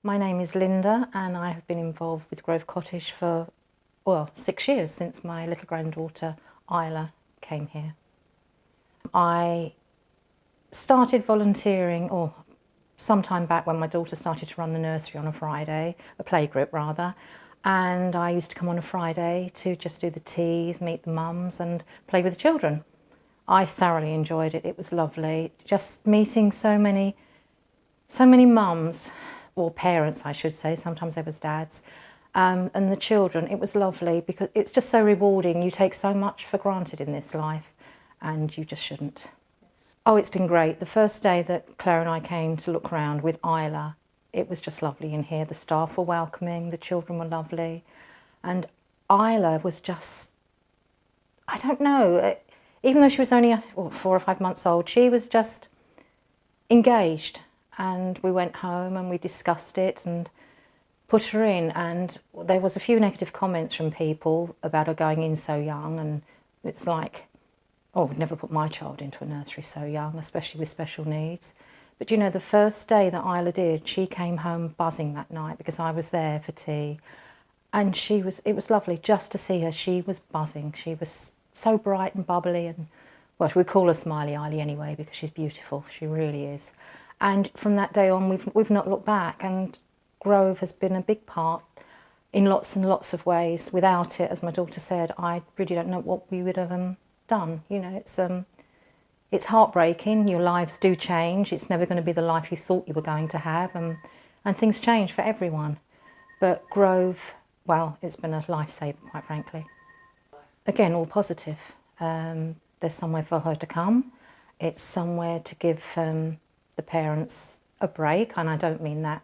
My name is Linda and I have been involved with Grove Cottage for, well, 6 years since my little granddaughter Isla came here. I started volunteering, or some time back when my daughter started to run the nursery on a Friday, a playgroup rather, and I used to come on a Friday to just do the teas, meet the mums and play with the children. I thoroughly enjoyed it. It was lovely, just meeting so many mums, or parents I should say, sometimes they was dads, and the children. It was lovely because it's just so rewarding. You take so much for granted in this life and you just shouldn't. Oh, it's been great. The first day that Claire and I came to look around with Isla, it was just lovely in here. The staff were welcoming, the children were lovely, and Isla was just, I don't know, even though she was only 4 or 5 months old, she was just engaged. And we went home and we discussed it and put her in, and there was a few negative comments from people about her going in so young, and it's like, oh, I'd never put my child into a nursery so young, especially with special needs. But you know, the first day that Isla did, she came home buzzing that night because I was there for tea, and it was lovely just to see her. She was buzzing. She was so bright and bubbly, and well, we call her Smiley Isla anyway because she's beautiful. She really is. And from that day on, we've not looked back, and Grove has been a big part in lots and lots of ways. Without it, as my daughter said, I really don't know what we would have done. You know, it's heartbreaking. Your lives do change. It's never going to be the life you thought you were going to have, and things change for everyone. But Grove, well, it's been a lifesaver, quite frankly. Again, all positive. There's somewhere for her to come. It's somewhere to give the parents a break, and I don't mean that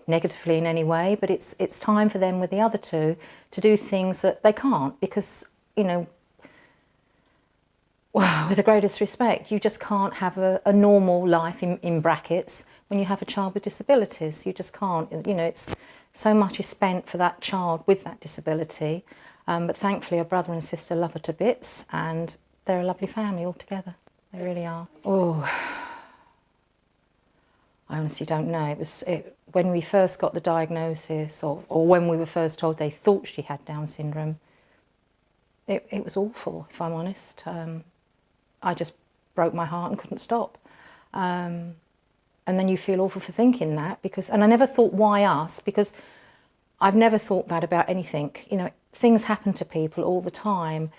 negatively in any way, but it's time for them with the other two to do things that they can't, because, you know, well, with the greatest respect, you just can't have a normal life in brackets when you have a child with disabilities. You just can't. You know, it's so much is spent for that child with that disability, but thankfully her brother and sister love her to bits, and they're a lovely family altogether. They really are. Oh, I honestly don't know. When we first got the diagnosis, or when we were first told they thought she had Down syndrome, it was awful, if I'm honest. I just broke my heart and couldn't stop. And then you feel awful for thinking that, and I never thought, why us? Because I've never thought that about anything. You know, things happen to people all the time,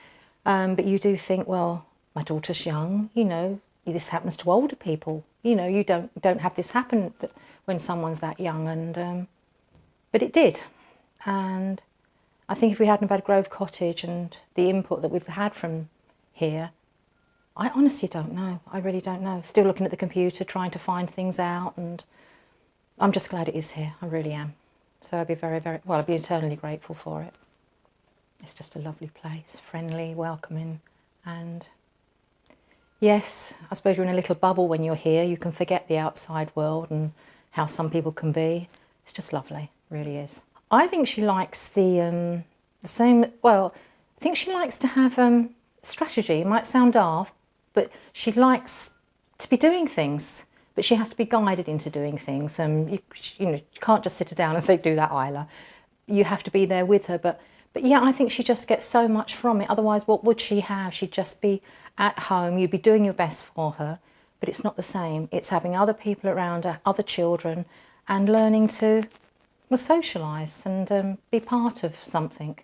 but you do think, well, my daughter's young, you know, this happens to older people. You know, you don't have this happen when someone's that young, and but it did. And I think if we hadn't had Grove Cottage and the input that we've had from here, I honestly don't know. I really don't know. Still looking at the computer, trying to find things out, and I'm just glad it is here. I really am. So I'd be I'd be eternally grateful for it. It's just a lovely place, friendly, welcoming, and yes, I suppose you're in a little bubble when you're here. You can forget the outside world and how some people can be. It's just lovely, it really is. I think she likes the same, well, I think she likes to have strategy. It might sound daft, but she likes to be doing things, but she has to be guided into doing things. You know, you can't just sit her down and say, do that, Isla. You have to be there with her, but yeah, I think she just gets so much from it. Otherwise, what would she have? She'd just be at home. You'd be doing your best for her, but it's not the same. It's having other people around her, other children, and learning to socialise and be part of something.